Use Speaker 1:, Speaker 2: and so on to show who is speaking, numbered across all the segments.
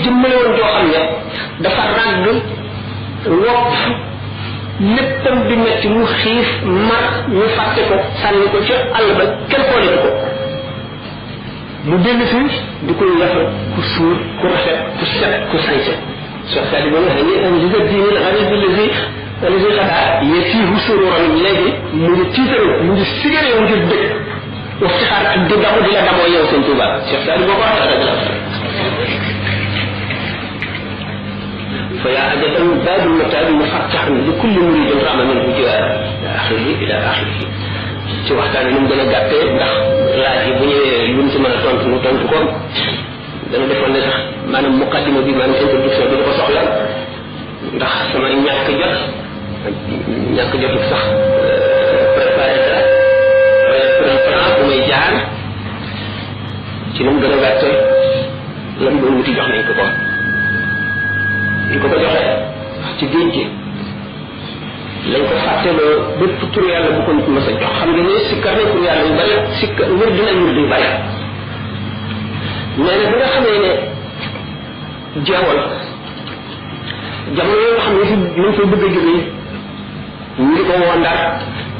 Speaker 1: jëmmale woon joo xam ne dafa ràgg wopp léppam di metti mu xiif mar ñu fàtte ko sànni ko ci àll ba kenn xoolatu ko mu dellu si di ko yafa ku suur ku rafet ku set ku sañse Cheikh Sadi ba nga xam ne un liga diine xarit lazi xadaa yetiihu sururan léegi mu ngi tiitaru mu ngi sigareewu ngir dëkk wax ci xaar ak di damu di la damoo yow sëñ Touba Cheikh Sadi boo ko waxee rek la fa yaa ajaban baabul mataabi mufattahan li kulli muridin rama minhu jiwaar ila axirihi ila axirihi ci waxtaan ni mu gën a gàttee ndax laaj yi bu ñëwee luñ ci mën a tontu mu tontu ko dana defoon ne sax maanaam muqaddima bi maanaam introduction bi dafa soxla ndax sama ñàkk jot sax préparé dara plan bu may jaar ci nu mu gën a gàttee lan doon wuti jox nañ ko ko ñu ko joxee ci géej gi lañ ko fàtteloo bépp tur yàlla bu ko nit mës a jox xam nga ne sikkar ne tur yàlla yu bari sikkar wër dina wër yu bari mais nag bi nga xamee ne jeewal jamono yoo nga xam ne fi ñu ngi fay bëgg a jógee ñu ngi ko woo Ndar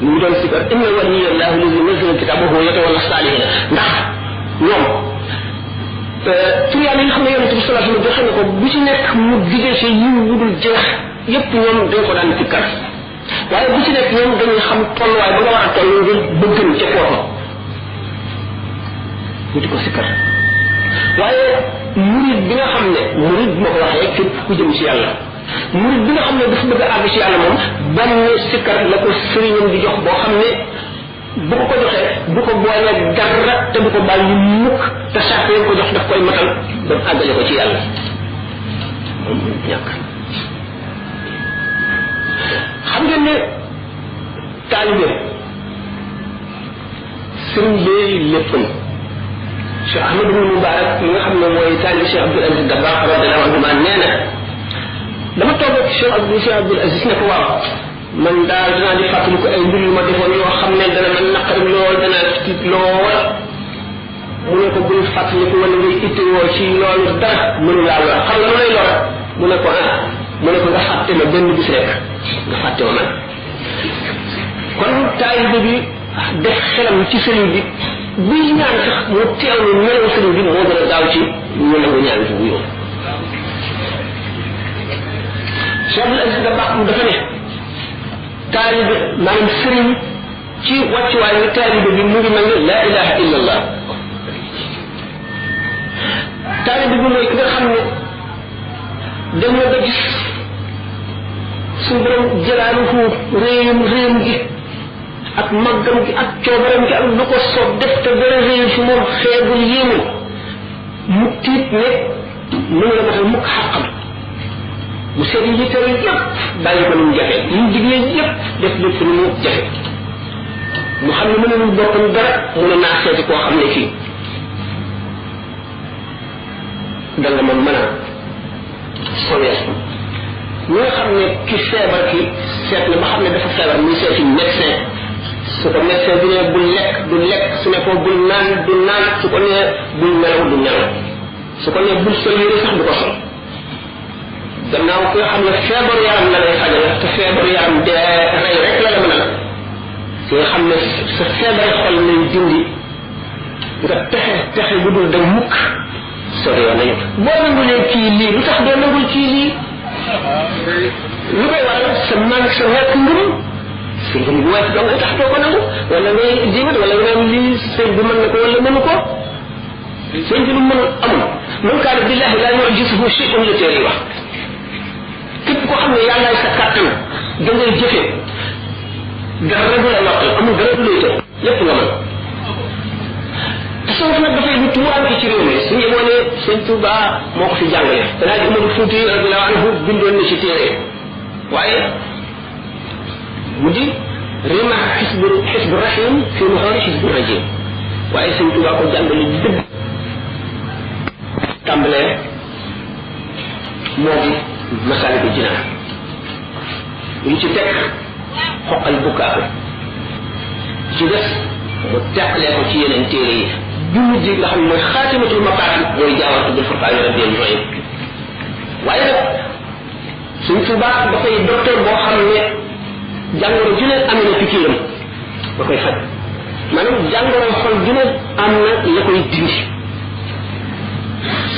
Speaker 1: ñu ngi doon sikkar inna waliyallahu lazi nazzala kitabahu yatawalla salihin ndax ñoom tur yàlla yi nga xam ne yonent bi sallallahu alayhi wa sallam joxe na ko bu ci nekk mu diggee ci yiw wudul jeex yépp ñoom dañ ko daan sikkar waaye bu ci nekk ñoom dañuy xam tolluwaay ba nga war a toll ngir bëggën ca foofa ñu di ko sikkar waaye murid bi nga xam ne murid bi ma ko waxee képp ku jëm ci yàlla murid bi nga xam ne dafa bëgg a àgg ci yàlla moom benn sikkar la ko sëriñam di jox boo xam ne bu ko joxee du ko boole dara te du ko bàyyi mukk te sax leen ko jox daf koy matal ba àggale ko ci yàlla moom ñàkk xam ngeen ne taalibe sëriñ bi léppam Cheikh Ahmadou Moubarak mi nga xam ne mooy taalibe Cheikh Abdoul Aziz Dabakh radiyallahu anhu nee na dama toog ak Cheikh Abdoul Aziz ne ko waaw man daal dinaa di fàttali ko ay mbir yu ma defoon yoo xam ne dana man naqari lool dana tiit lool mu ne ko bul fàttaliku wala ngay ittewoo ci loolu dara mënu laa lor xam nga lu lay lor mu ne ko mu ne ko nga fàtte ma benn bis rek nga fàtte ma man kon taalibe bi def xelam ci sëriñ bi buy ñaan sax mu teewlu melaw sëriñ bi moo gën a gaaw ci ñu nangu ñaan bi bu yow Cheikh Abdoul Aziz Dabakh mu dafa ne taalibe maanaam sëriñ ci wàccuwaay wi taalibe bi mu ngi mel ne laa ilaha illa allah taalibe bi mooy ki nga xam ne dem na ba gis suñu borom jëlaaluhu réyam gi ak màggam gi ak coobaram gi ak lu ko soob def te dara réyu fi moom xeebul yéemul mu tiit ne mënu la matal mukk xàqam mu seet yi tere yépp bàyyi ko ni mu jafe yi mu digle yépp def lépp ni mu jafe mu xam ne mënulul boppam dara mu ne naa seeti koo xam ne kii da nga ma mën a sowee ñi nga xam ne ki feebar ki seet na ba xam ne dafa feebar muy seeti médecin su ko médecin bi ne bul lekk du lekk su ne ko bul naan du naan su ko nee bul nelaw du nelaw su ko nee bul sol yére sax du ko sol gannaaw ki nga xam ne feebaru yaram la lay fajal te feebaru yaram dee rey rek la la mën a ki nga xam ne sa feebaru xol lay dindi nga texe bu dul dem mukk sori yoon nañu boo nangulee kii lii lu tax doo nangul kii lii lu koy waral sa manque sa ñàkk ngëm sa ngëm bu wàcc doo ngay tax doo ko nangu wala ngay jiwat wala nga naan lii sëñ bi mën na ko wala mënu ko sëñ bi lu mënul amul man kaana billahi laa yu'jizuhu shay'un la téere yi wax képp koo xam ne yàllaay sa kàttan da ngay jëfe dara du la lottal amul dara du lay tëj lépp nga mën tasawuf nag dafay lu tuwaanke ci réew mi su ñu moo ne sëñ Touba moo ko fi jàngale danaa ji Umaru Fuuti radiyallahu anhu bindoon na ci téere waaye mu di rima xisbu rahim fi muxaari xisbu rajim waaye sëñ Touba ko jàngale dëgg tàmbalee moo di Masaalikul Jinaan ñu ci teg xoqal bukkaar ci des mu teqalee ko ci yeneen téere yi bi mujj nga xam ne mooy xaatimatul maqaasid mooy jaawartu bil furqaan rabbil mu'in waaye nag suñ tubaab dafay docteur boo xam ne jàngoro ju ne am na pikiiram da koy faj maanaam jàngoro xol ju ne am na la koy dindi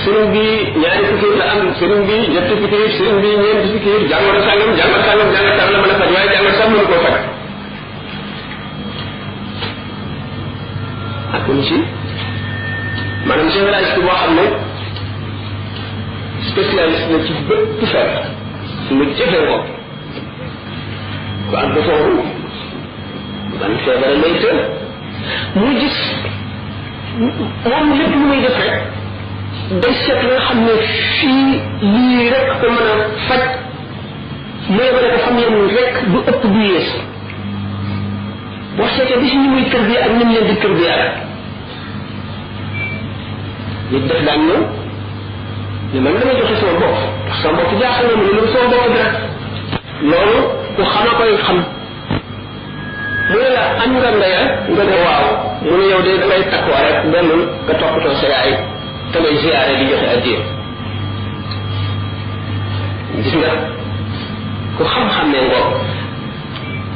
Speaker 1: sëriñ bi ñaari pikiir la am sëriñ bi ñetti pikiir sëriñ bi ñeenti pikiir jàngoro sàngam la mën a faj waaye jàngoro sax mënu koo faj ak ci maanaam généraliste boo xam ne spécialiste la ci bépp feebar lu jëfee ko ku am foofu ban feebar lay të muy gis moom lépp lu muy def rek day seet la nga xam ne fii lii rek ko mën a faj mu yebale ko xam yéen rek du ëpp du yées boo seetee bi si ñu muy kër bi ak ni mu leen di kër bi ak nit def daan ñëw ne man damay joxe sama bopp ndax sama bopp jaaxal na mu ne lu sama bopp dara loolu ku xam a koy xam mu ne la am nga ndaya nga ne waaw mu ne yow de damay takkoo rek benn nga toppatoo sa yaay te ngay ziyaare di joxe addiya gis nga ku xam-xam ne ngoog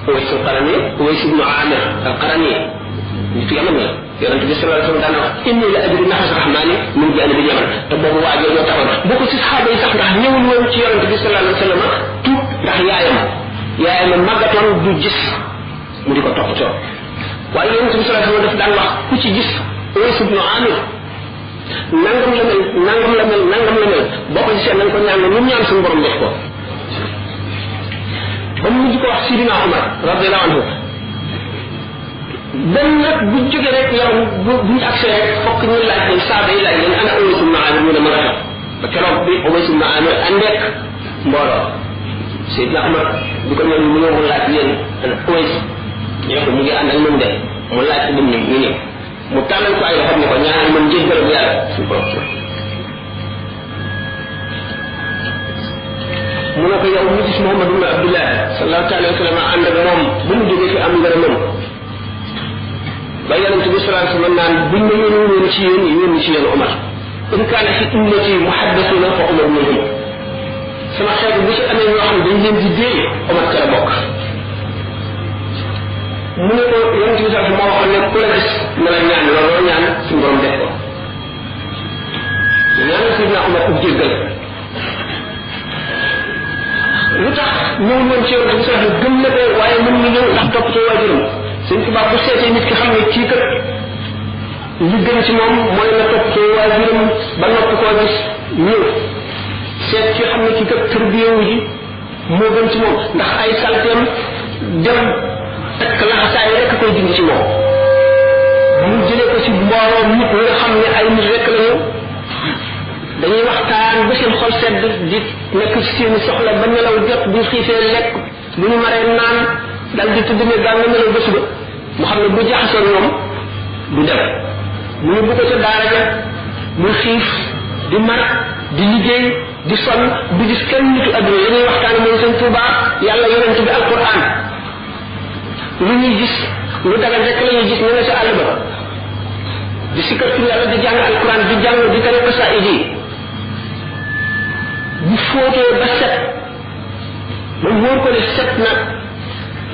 Speaker 1: Uways al-Qarani Uways ibnu Amir al-Qarani nit yaman la yonente bi sallallahu alayhi wa sallam daan wax inni la ajri nafas rahmani min janibi yaman te boobu waajoo ñoo taxoon boo ko si saxaaba yi sax ndax ñëwul woon ci yonente bi sallallahu alayhi wa sallam tuub ndax yaayam màggatoon du gis mu di ko toppatoo waaye yonente bi sallallahu alayhi wa sallam daf daan wax ku ci gis Uways ibnu Amir nangam la mel boo ko gisee nañ ko ñaan lu ñaan suñu borom def ko ba mu mujj ko wax Sidina Omar radiyallahu anhu benn nag bu jógee rek yow buñu accès rek fokk ñu laaj leen saaba yi laaj leen ana Uways ibn Amir ñu ne ma nga ba keroog bi Uways ibn Amir àndeek mbooloo Sidina Omar bi ko ñoom mu ñëw laaj leen ana Uways ñu ne ko mu ngi ànd ak ñun de mu laaj ko ñu ñëw mu tàllal ko ay loxo ne ko ñaanal man jéggal bu yàlla suñu borom mu ne ko yow mu gis Muhammad ibn Abdullah sallallahu alayhi wa sallam ànd ak moom bu mu jógee fi am ngërëmam ba yonent bi sallallahu alayhi wa sallam naan buñ ma yónni ci yéen Omar in kaana fi ummati muhaddasuna fa Omar minhum sama xeet bu ci amee ñoo xam ne dañ leen di dee Omar ca la bokk mu ne ko yonent bi sallallahu moo waxoon ne ku la gis na la ñaan looloo ñaan suñu borom def ko ñaan Sidina Omar ub jéggal lu tax ñëw woon ci yonent bi sallallahu gëm na ko waaye mën na ñëw ndax toppatoo waajuram sëñ tubaab bu seetee nit ki xam ne kii kat li gën ci moom mooy na toppatoo waajuram ba noppi koo gis ñëw seet ki xam ne kii kat tërbiyewu ji moo gën ci moom ndax ay salteem dem takk laxasaay rek koy dindi ci moom mu jëlee ko ci mbooloo nit ñi nga xam ne ay nit rek lañu dañuy waxtaan ba seen xol sedd di nekk ci seen soxla ba nelaw jot bu xiifee lekk bu ñu maree naan dal di tudd ne daal na nelaw ba suba mu xam ne bu jaxasoo ñoom du dem mu yóbbu ko ca daara ja muy xiif di mar di liggéey di sonn du gis kenn nitu adduna li ñuy waxtaan mooy sëñ Tuubaa yàlla yonent bi alquran lu ñuy gis lu dagal rek la ñuy gis ñu ne sa àll ba di sikkar tur yàlla di jàng alquran di jàng di tari xasaayid yi bu fóotee ba set moom wóor ko ne set na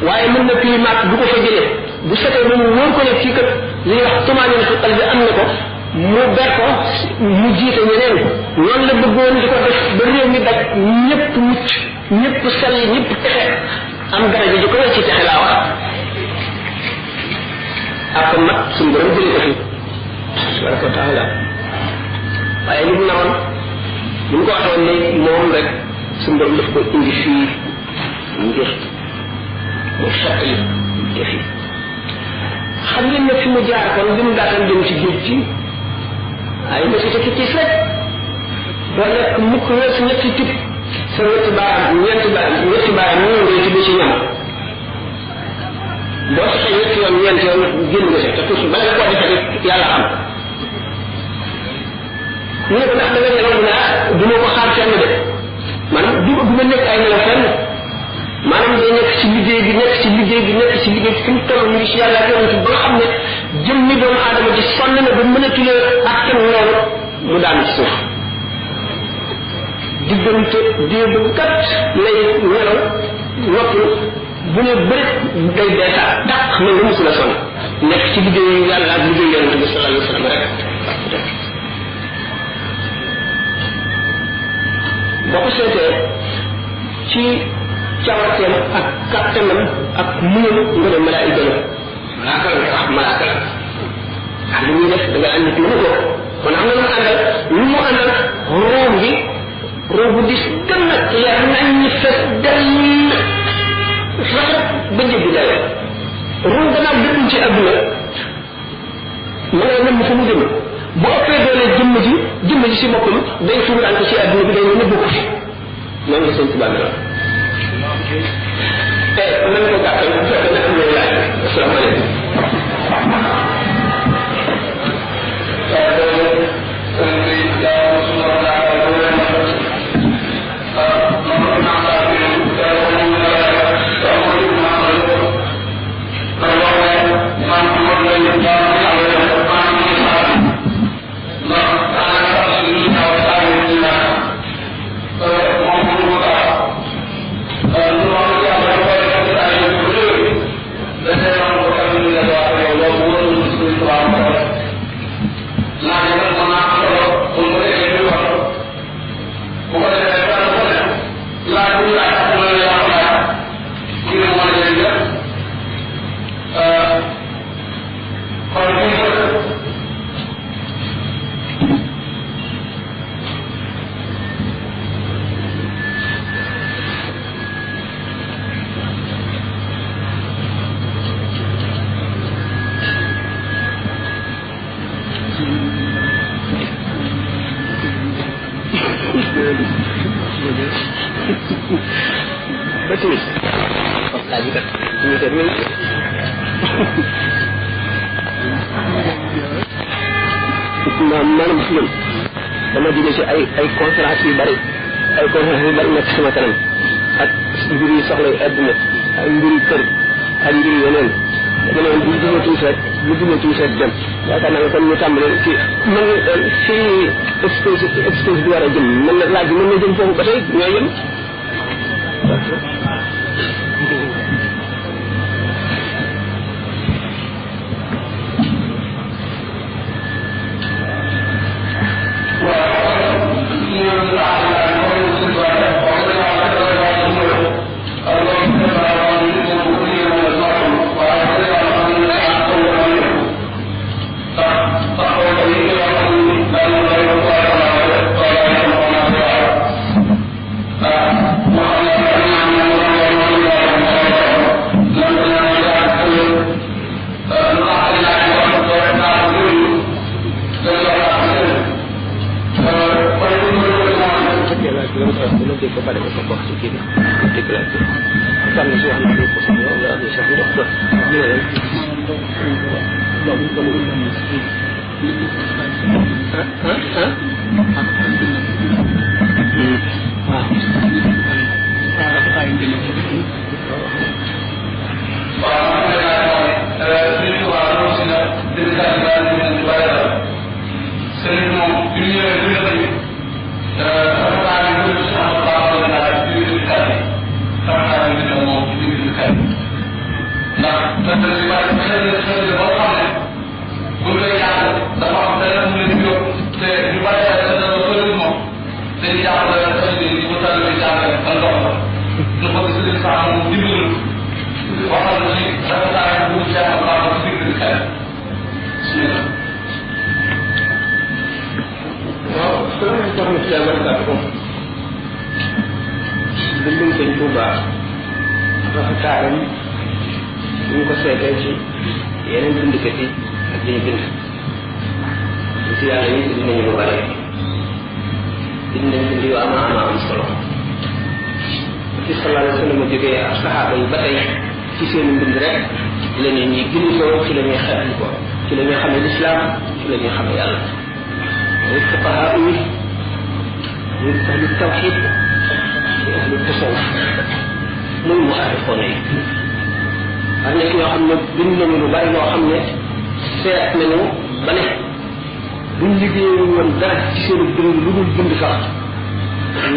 Speaker 1: waaye mën na climat du ko fa jëlee bu setee moom wóor ko ne kii kat li ñuy wax tumaanina fi qalbi am na ko mu ber ko mu jiite ñeneen noonu la bëggoon di ko def ba réew mi daj ñëpp mucc ñëpp sell ñëpp texe am daraja ji ko ci texe laa wax ak mat suñu borom jëlee ko fi tabaraka wa taala waaye li mu naroon li mu ko waxoon ne moom rek suñu borom daf ko indi fii ngir mu xettali def yi xam ngeen ne fi mu jaar kon li mu daataan dem ci géej gi ay na si ci tiis rek doo lekk mukk weesu ñetti tib sa ñetti baaraam ñetti baaraam ñu ngay tibb ci ñam boo ci xëy ñetti yoon ñeenti yoon génn nga si te toujours bala nga koo defee rek yàlla xam ñu ne ko ndax da nga nelaw mu ne ah du ma ko xaar fenn de maanaam du ma nekk ay nelaw fenn maanaam day nekk ci liggéey bi nekk ci liggéey bi nekk ci liggéey bi fi mu toll ñu ngi ci yàlla ak yonent ba nga xam ne jëm ni doomu aadama ji sonn na ba mënatulee attan loolu mu daanu ci suuf diggante diir bu gàtt lay nelaw noppi bu ne bëri day deesaat dàq mel ni musula sonn nekk ci liggéeyu yàlla ak liggéeyu yonente bi sallallahu alayhi wa sallam rek boo ko seetee ci cawarteem ak kattanam ak muñam nga ne malaayika la malaaka la wax malaaka la ak li muy def da nga ànd mënu ko kon am na lu àndal lu mu àndal róom gi róom bu dis gën nag leer nañ ñi fes dell rafet ba jéggi dayo róom gannaaw dëppul ci àdduna ma ngay nam fa mu jëm bu ëppee doole jëmm ji si boppam day tuurante ci àdduna bi day nëbb ko fi noonu la sëñ Tuubaa la nañ ko gàttal bu fekkee ne am na laaj asalaamaaleykum maanaam si ñun dama jóge ci ay conférence yu bari nekk sama kanam ak mbir yi soxla yu àdduna ak mbir yu kër ak mbir yu yeneen dama ne bu duggee tuuti rek dem yaakaar naa ne kon ñu tàmbale ci man fii expose bi war a jëm mën na laaj bi mën na jëm foofu ba tey ñooy yem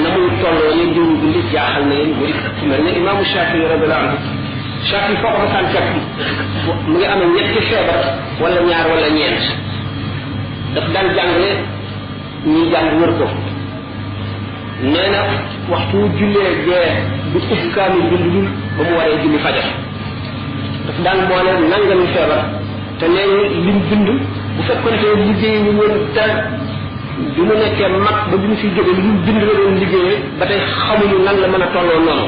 Speaker 1: na muy tolloo ñu diw julli jaaxal na leen bëri ci mel ne imaamu Shafii radiyallahu anhu Shafii foo ko masaan fekk mu ngi amee ñetti feebar wala ñaar wala ñeent daf daan jàngale ñuy jàng wër ko nee na waxtu jullee gee du ufkaami bindul ba mu waree julli fajar daf daan boole nangami feebar te nee lim bind bu fekkoon te liggéey ñu woon te bi mu nekkee mag ba bi mu fi jóge lim bind la doon liggéeyee ba tey xamuñu nan la mën a tolloo noonu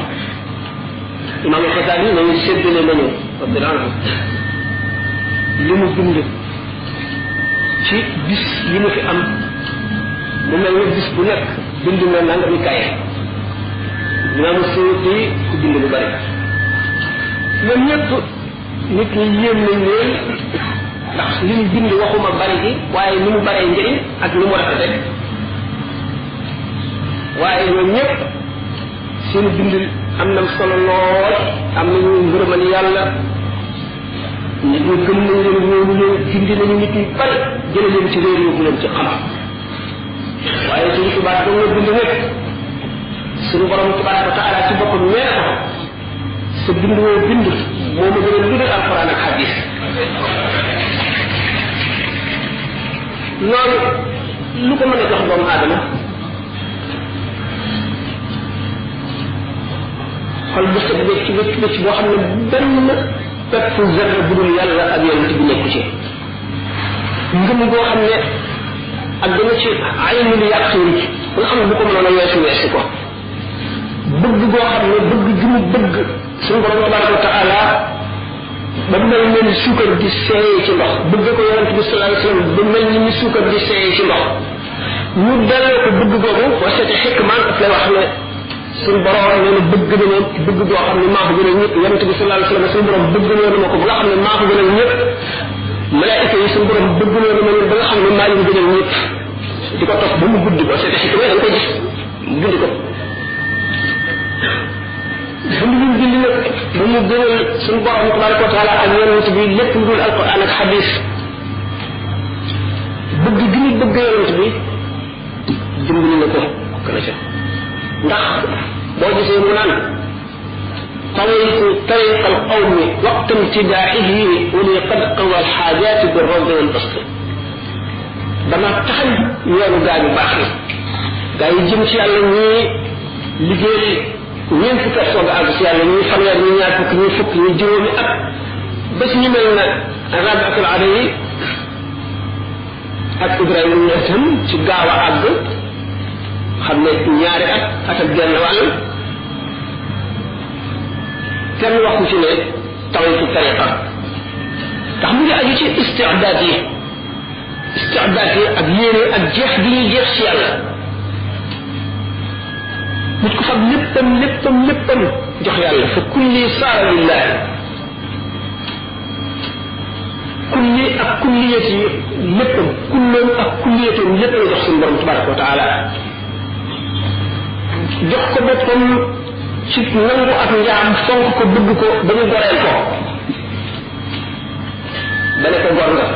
Speaker 1: imaam al-Xasaali nañu séddale nañu radiyallahu anhu li mu bind ci bis yi mu fi am mu mel ne bis bu nekk bind na nangami kaye imaamu Suyuti ku bind lu bari ñoom ñëpp nit ñi yéem nañ leen ndax li ñu bind waxuma bari gi waaye ni mu baree njëriñ ak ni mu rafete waaye ñoom ñëpp seen bind am na solo lool am nañu ngërëmal yàlla nit ñi gëm nañ leen ñooñu leen gindi nañu nit ñu bari jële leen ci réer yóbbu leen ci xam waaye suñu tubaab da nga bind nekk suñu borom tabaraka wa taala ci boppam nee na ko sa bind woo bind moo ma gën a lu dul alquran ak hadis loolu lu ko mën a jox doomu aadama xol bu set wecc wecc wecc boo xam ne benn pepp zerre bu dul yàlla ak yonent bi nekku ci ngëm boo xam ne ak dana ci aynul yaqin nga xam ne bu ko mënoon a weesu ko bëgg boo xam ne bëgg gi mu bëgg suñu borom tabaraka wa taala ba mel ni suukar di seeyee ci ndox bëgg ko yonent bi sallallahu alayhi wasallam ba mel ni suukar di seeyee ci ndox ñu delloo ko bëgg boobu boo seetee xikmaan daf lay wax ne suñu borom nee na bëgg na ma bëgg boo xam ne maa ko gënal ñëpp yonent bi sallallahu alayhi wasallam suñu borom bëgg na ma ko ba nga xam ne maa ko gënal ñëpp malaayika yi suñu borom bëgg na ma leen ba nga xam ne maa leen gënal ñëpp di ko topp ba mu guddi boo seetee xikma da nga koy gis bind ko bind ñu bind nag ba mu gënal suñu borom tabaraka wa taala ak yonent bi lépp lu dul alquran ak xadis bëgg gi ñu bëgg yonent bi dimbali na ko kala ca ndax boo gisee mu naan طويت طريق القوم وقت امتداحه ولي قد قوى الحاجات بالروض والبسط dama taxal yoonu gaa yu baax yi gaa yi jëm ci yàlla ñii liggéey ñeent fukki at soog a àgg ci yàlla ñii fanweer ñi ñaar fukk ñi fukk ñi juróomi at ba ci ñu mel na Rabiatul Adawi ak Ibrahima Niassam ci gaaw a àgg xam ne ñaari at ak genn wàll kenn waxu ci ne tawitu tariqa ndax mu ngi aju ci istidaad yi ak yéene ak jeex gi ñuy jeex ci yàlla nit ko xam léppam jox yàlla fa kulli saara lillahi kulli ak kulliyati léppam kulloom ak kulliyatam lépp la jox suñu borom tabaraka wa taala jox ko boppam ci nangu ak njaam fonk ko bëgg ko ba ñu goreel ko ba ne ko gor nga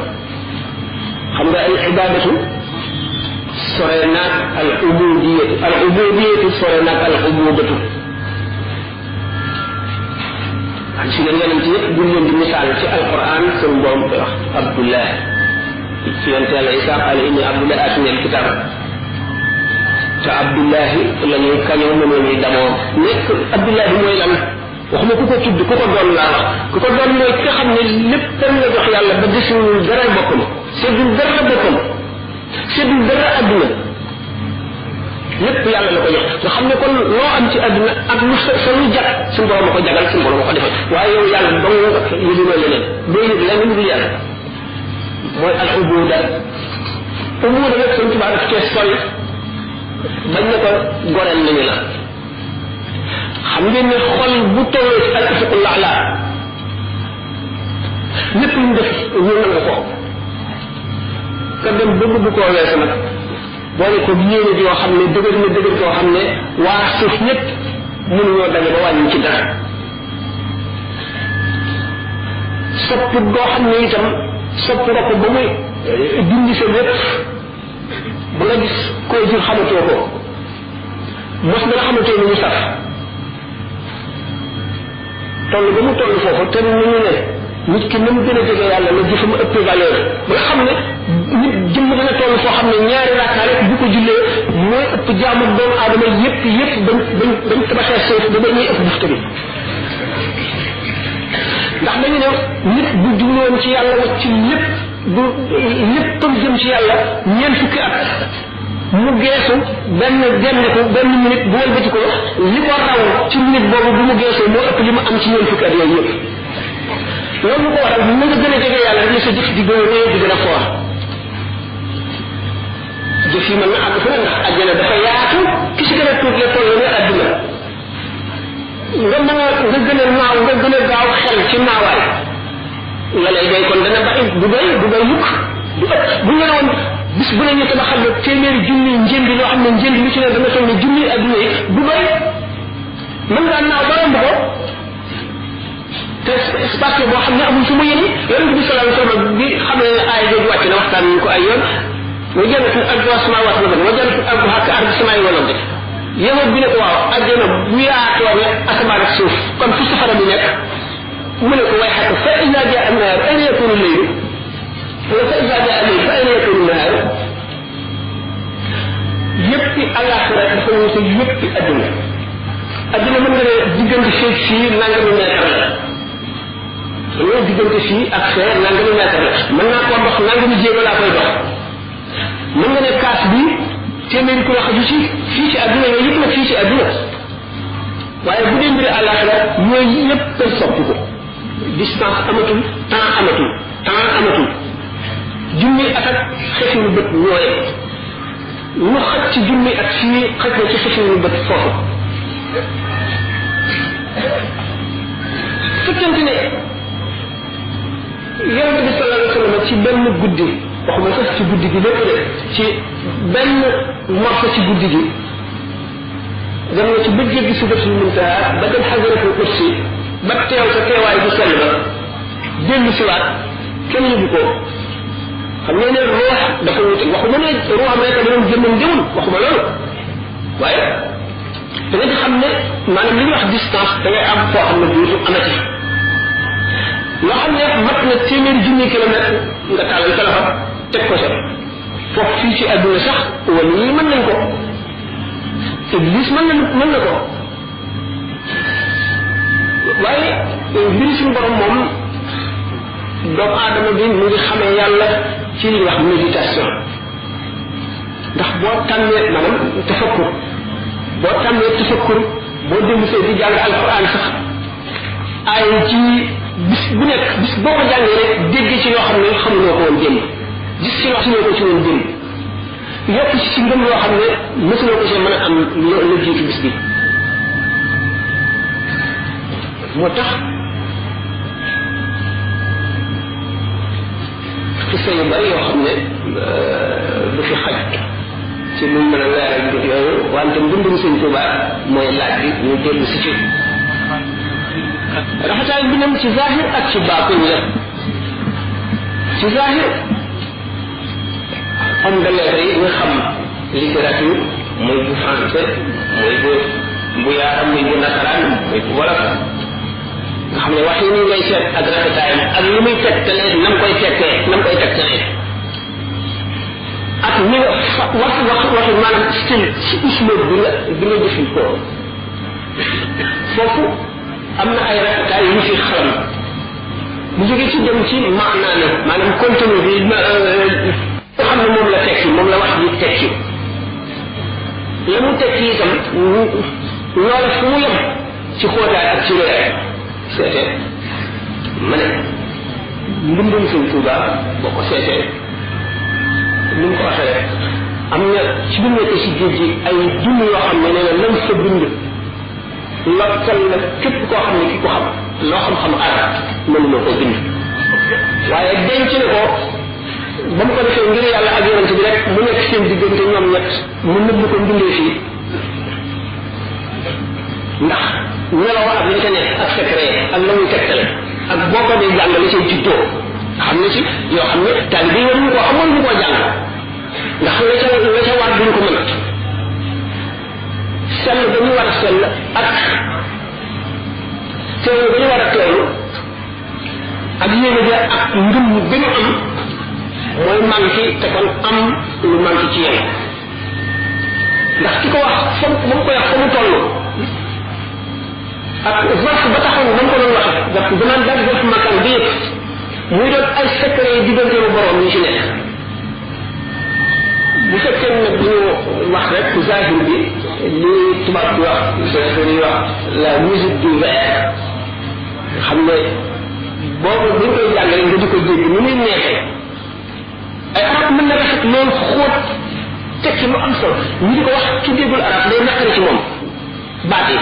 Speaker 1: xam nga ay ibadatu sore naag al ubudiyatu sore naag al ubudatu ak si ngeen yonent yëpp buñ leen di misaal ci alquran seen borom koy wax abdullah ci yonent yàlla isa qala inni abdullah atini al kitab te abdullahi la ñuy kañoo moom la ñuy damoo nekk abdullahi mooy lan waxuma ku ko tudd ku ko doon laa wax ku ko doon mooy ki nga xam ne lépp la jox yàlla ba desul dara boppam seddul dara boppam seddul dara àdduna lépp yàlla la ko jox nga xam ne kon loo am ci àdduna ak lu sa lu jag suñu borom a ko jagal suñu borom a ko defal waaye yow yàlla dong yëguloo leneen doo yëg leneen lu yàlla mooy al ubuda nag suñu tubaab daf cee sori bañ ne ko goreel nañu la xam ngeen ne xol bu tolloo ci al ufuqul a'la lépp lu def ñu nangu ko ka dem ba bëgg koo weesu nag boole ko yéene joo xam ne dëgër na dëgër koo xam ne waa suuf ñëpp mënuñoo daje ba wàññi ci dara sopp boo xam ne itam sopp nga ko ba muy dindi sa lépp ba nga gis koo jur xamatoo ko mos dana xamante ni ñu saf toll ba mu toll foofu te ñu ne nit ki nam gën a jege yàlla la jëfam ëpp valeur ba nga xam ne nit jëmm dana toll foo xam ne ñaari rakka rek bu ko jullee mooy ëpp jaamu doomu aadama yépp bañ tabaxee suuf ba ñuy ëpp bufte bi ndax dañu ne nit bu jubloon ci yàlla wacc ci léppam jëm ci yàlla ñeent fukki at mu geesu benn minute bu wëlbati ko li ko raw ci minute boobu bu mu geesoo moo ëpp li mu am ci ñeent fukki at yooyu yëpp loolu lu ko waral na nga gën a jege yàlla rek sa jëf di gën a réew di gën a foor jëf yi mën na àgg fu ne ndax àjjana dafa yaatu ki si gën a tuut la toll ne àdduna nga gën a naaw nga gën a gaaw xel ci naawaay la lay doy kon dana bari du doy mukk du ëpp bu ñu woon bis bu ne ñu tabaxal la téeméeri junni njënd loo xam ne njënd lu ci ne dana toll ne junni adduna yi du doy mën ngaa naaw ba romb ko te espace boo xam ne amul fu mu yëni yonent bi sallallahu alayhi wasallam bi xam ne aay jooju wàcc na waxtaan ñu ko ay yoon wa jannatu arduha samawati wal ardi wa jannatu arduha ka ardi samaa'i wal ardi yéen bi ne ko waaw àjjana bu yaatoo ne asamaan ak suuf kon fu safara bi nekk mu ne ko way xaq fa ida jaa an-naar ayna yakunu laylu wa fa ida jaa al-layl fa ayna yakunu an-naar yëppi àllaaxira dafa wuute yëppi adduna mën nga ne diggante fii nangami mètre la loolu diggante fii ak fee nangami mètre la mën naa koo dox nangami jéego laa koy dox mën nga ne kaas bi téeméeri ko wax ju ci fii ci adduna yooyu yëpp nag fii ci adduna waaye bu dee mbiri àllaaxira yooyu yëpp koy soppi ko distance amatul temps amatul junni at ak xefinu bët ñooye lu xaj ci junni at fii xaj na ci xefinu bët foofu fekkente ne yonente bi sallallahu alayhi wasallam ci benn guddi waxuma sax ci guddi gi lépp de ci benn morso ci guddi gi dem na ci ba jéggi sidratul muntaha ba dem xasaratul kursi ba teew sa teewaay bu sell ba dellu siwaat kenn yëgu ko xam nga ne ruux dafa wute waxuma ne ruuxam rek da doon jëmmam jëmul waxuma loolu waaye da nga di xam ne maanaam li ñuy wax distance da ngay am foo xam ne duutu amati loo xam ne mat na téeméeri junni kilomètre nga tàllal sa loxo teg ko sa foofu fii ci àdduna sax wala ñii mën nañ ko Iblis mën na ko waaye mbiri suñu borom moom doomu aadama bi mu ngi xamee yàlla ci li wax méditation ndax boo tàmmee maanaam tafakkur boo dellu see di jàng alquran sax ay ci bis bu nekk bis boo ko jàngee rek dégg ci loo xam ne xamuloo ko woon démb gis ci loo xam ne ko ci woon démb yokk ci ngëm loo xam ne mësuloo ko see mën a am la jiitu bis bi moo tax xisa yu bari yoo xam ne du fi xaj ci luñ mën a leeral mbir yooyu wante mbindum Sëñ Tuubaa mooy laaj bi ñu dellu si ci rafetaay mbindam ci zahir ak ci baatin la ci zahir homme de lettres yi nga xam littérature muy bu français muy bu yaaram muy bu nasaraan muy bu wolof nga xam ne wax yi ni ngay seet ak rafetaayam ak li muy tegtale nam koy tegtale ak ni nga wax maanaam style ci usluub bi nga jëfandikoo foofu am na ay rafetaay yu ñu fi xalam bu jógee ci dem ci maanaam contenu bi nga xam ne moom la tekki moom la wax ji tekki la mu tekki itam loola fu mu yem ci xóotaay ak ci réer seetee ma ne mbindum Sëñ Tuubaa boo ko seetee ni mu ko waxee rek am na ci bi nekk ci géej gi ay junni yoo xam ne nee na lan sa bind lottal na képp koo xam ne ki ko xam loo xam-xam arab mënuloo koo bind waaye denc ne ko ba mu ko defee ngir yàlla ak yonent bi rek mu nekk seen diggante ñoom ñett mu nëbb ko mbindee fii ndax nelaw ak li ca nekk ak secret ak la muy tegtale ak boo ko dee jàng li cay juddoo xam ne ci yoo xam ne taalibe yi waruñu koo xam waruñu koo jàng ndax la ca war duñ ko mën sell ak teewlu ba ñu war a teewlu ak yéene ja ak ngëm bi ñu am mooy manqué te kon am lu manqué ci yow ndax ki ko wax fa mu koy wax fa mu toll ak zarf ba taxoon ba mu ko doon waxe zarf bu naan daal zarf makan bi yëpp muy doon ay secret yi diggante lu borom yi ci nekk bu fekkee nag ñu wax rek zahir bi li tubaab di wax ñuy wax la musique du verre xam ne boobu buñ koy jàngale nga di ko dégg ni muy neexee ay arab mën na rafet loolu xóot tekki lu am solo ñu di ko wax ci déggul arab day naqari ci moom baat yi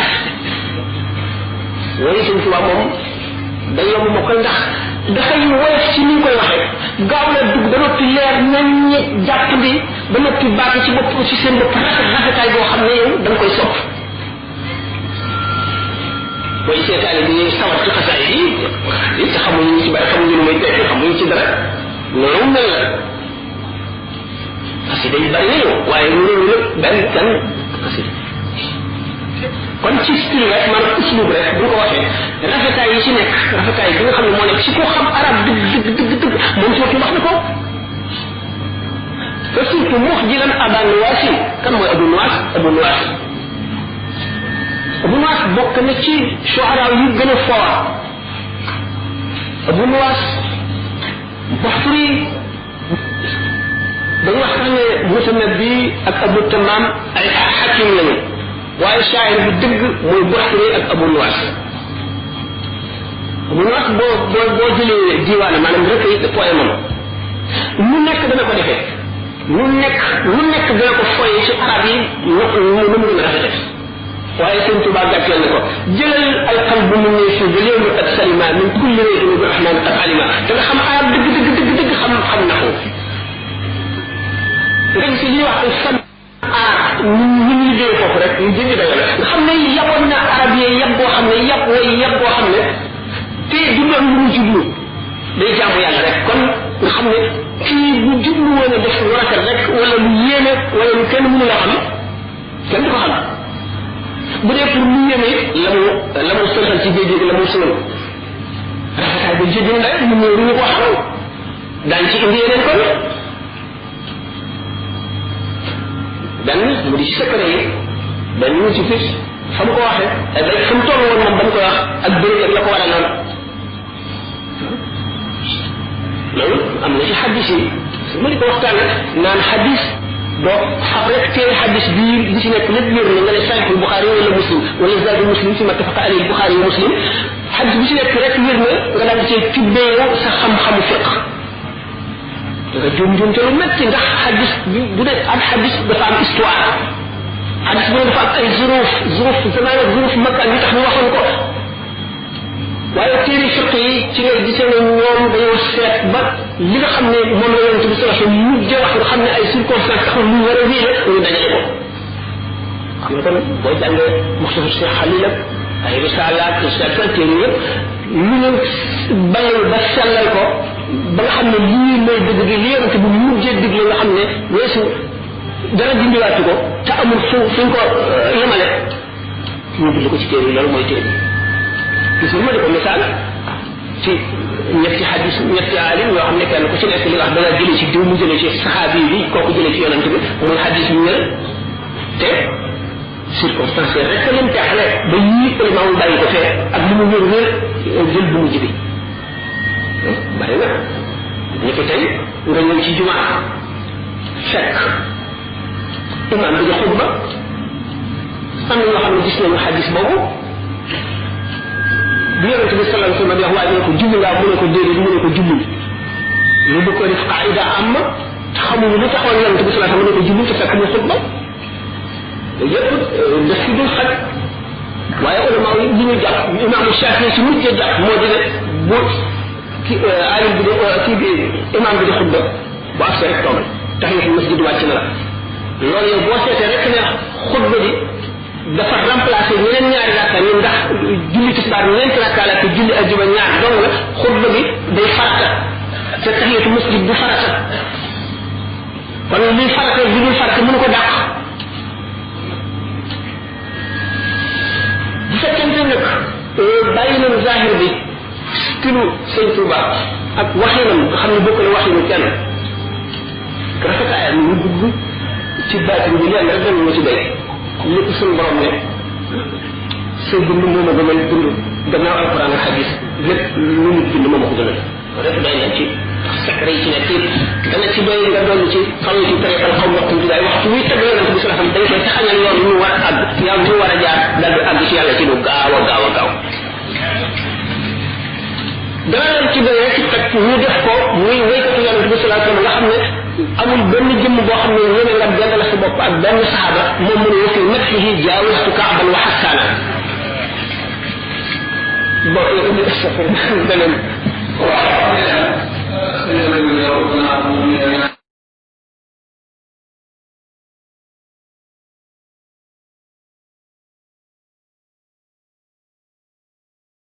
Speaker 1: loolu sëñ tubaab moom day yomb mokkal ndax dafay woyof ci ni ñu koy waxee gaaw la dugg ba noppi leer nañ jàpp bi ba noppi baat ci bopp ci seen bopp rafetaay boo xam ne yow da nga koy sopp booy seetaale bi ñuy sawat ci xasaay yi te xamuñu ñu ci bari xamuñu lu muy tekk xamuñu ci dara loolu mel la parce que dañ bari nañu waaye loolu lépp benn kan parce que kon ci style rek maanaam uslub rek bu ko waxee rafetaay yi ci nekk rafetaay bi nga xam ne moo nekk ci ko xam arab dëgg moom surtout wax na ko te surtout mu wax jilan aba nuwaasi kan mooy abu nuwaas bokk na ci shuara yu gën a fort abu nuwaas baxfuri dañu wax sax ne mutanabbi ak abu tamam ay xakim lañu waaye shaayir bu dëgg mooy baxfuri ak abu nuwaas boo jëlee diwaana maanaam recueil de poème am lu nekk dana ko defee lu nekk dana ko foye ci arab yi nu mu gën a rafete waaye sëñ Tuubaa gàcceel na ko jëlal alqalbu min fi bi léegi qad salima min kulli raytin bi rahman qad alima da nga xam arab dëgg xam na ko nga gis li wax fan ñu liggéey foofu rek ñu jëndi dayo la nga xam ne yaboon na arab yi yab boo xam ne yab boo xam ne te du doon lu mu jublu day jaamu yàlla rek kon nga xam ne kii bu jublu woon a def lu rafet rek wala lu yéene wala lu kenn mënu la xam kenn du ko xam bu dee pour lu yéeme la mu sëlxal ci géej gi la mu sëlal rafetaay ba jéggi na ñu ñëw ñu ko xam daañ ci indi yeneen kon benn mu di ci secret yi benn mu ci fis fa mu ko waxee rek fa mu toll woon moom ba mu koy wax ak bëri ak la ko war a noonu loolu am na ci xaddis yi su ma di ko waxtaane naan xaddis doo xam rek téere xaddis bii li ci nekk lépp wér na nga ne saxiixul Buxaari wala muslim wala zaadu muslim fi mattafaqa alayhi Buxaari wa muslim xaddis bi ci nekk rek wér na nga daal di cee tibbee sa xam-xamu fiq nga juum te lu metti ndax xaddis bi bu dee am xaddis dafa am histoire xaddis bu ne dafa am ay zuruf zaman ak zuruf makkaan yi tax ñu waxoon ko waaye téere fiq yi ci ngay gisee ne ñoom dañoo seet ba li nga xam ne moom la yonent bi sallallahu alayhi wasallam mujj wax nga xam ne ay circonstances taxul lu war a wéy ñu dajale ko xam nga kon boo jàngee Muxtasar Cheikh Xalil ak ay risalaat téere yëpp lu ñu bayal ba sellal ko ba nga xam ne lii mooy dëgg gi li yonent bi mujjee digle nga xam ne weesu dara dindiwaatu ko te amul fuñ ko yemale ñu bind ko ci téere yi loolu mooy téere gis nga ma di ko misaal ci ñetti xadis ñetti alim yoo xam ne kenn ku ci nekk li nga xam da nga jëlee ci diw mu jëlee ci saxaabi bi kooku jëlee ci yonent bi muy xadis yu wér te circonstance rek leen teexale ba yii élément bàyyi ko fee ak li mu wér jël bu mujj bi bari na ñu ko tey nga ñëw ci jumaa fekk imam bi di xutba am na ñoo xam ne gis nañu xadis boobu bi yonent bi sallallahu alayhi wasallam di wax waaye ne ko julli ngaa mu ne ko déedéet mu ne ko julli ñu bëgg ko def qaida am te xamuñu lu taxoon yonent bi sallallahu alayhi wasallam ne ko julli te fekk mu xutba yëpp def ci dul xaj waaye ulama yi li ñu jàpp imam Shafi ci mujjee jàpp moo di ne bu ki alim bi kii bi imam bi di xutba bu ak rek toogal tahiyatul masjid wàcc na la loolu yow boo seetee rek ne xutba bi dafa remplacer ñeneen ñaari rakka ñu ndax julli tisbaar ñeenti rakka la te julli ajjuma ñaar dong la xutba bi day farata te tahiyatul masjid du farata kon luy farata bi dul farata mënu ko dàq bàyyi nañu zahir bi stilu sëñ Touba ak waxinam nga xam ne bokk na waxinu kenn rafetaayam ñu dugg ci baatin bi leen rek dañu ma ci doy lépp suñu borom ne sa dund moo ma gënal dund gannaaw alquran ak hadis lépp lu nit bind moo ma ko gënal rek doy na ci secret yi ci nekk dana ci doy nga doon ci xam ci tariqal xaw waxtu bi day waxtu wi tëdd yonent bi sallallahu alayhi wasallam dañ koy taxañal yoon ñu war a àgg yàlla ñu war a jaar dal di àgg ci yàlla ci lu gaaw a gaaw a gaaw dana leen ci doy rek fekk ñu def ko muy wéykatu yonent bi sallallahu alayhi wasallam nga xam ne amul benn jëmm boo xam ne ñene nga benn la sa bopp ak benn saxaaba moom mu ne wa fi nafsihi jaawastu ka'ban wa hassana bon beneen